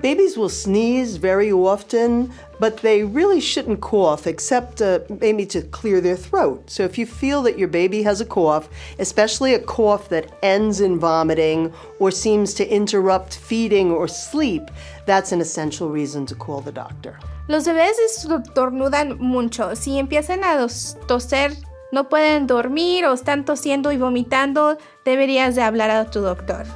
Babies will sneeze very often, but they really shouldn't cough except maybe to clear their throat. So if you feel that your baby has a cough, especially a cough that ends in vomiting or seems to interrupt feeding or sleep, that's an essential reason to call the doctor. Los bebés estornudan mucho. Si empiezan a toser, no pueden dormir o están tosiendo y vomitando, deberías de hablar a tu doctor.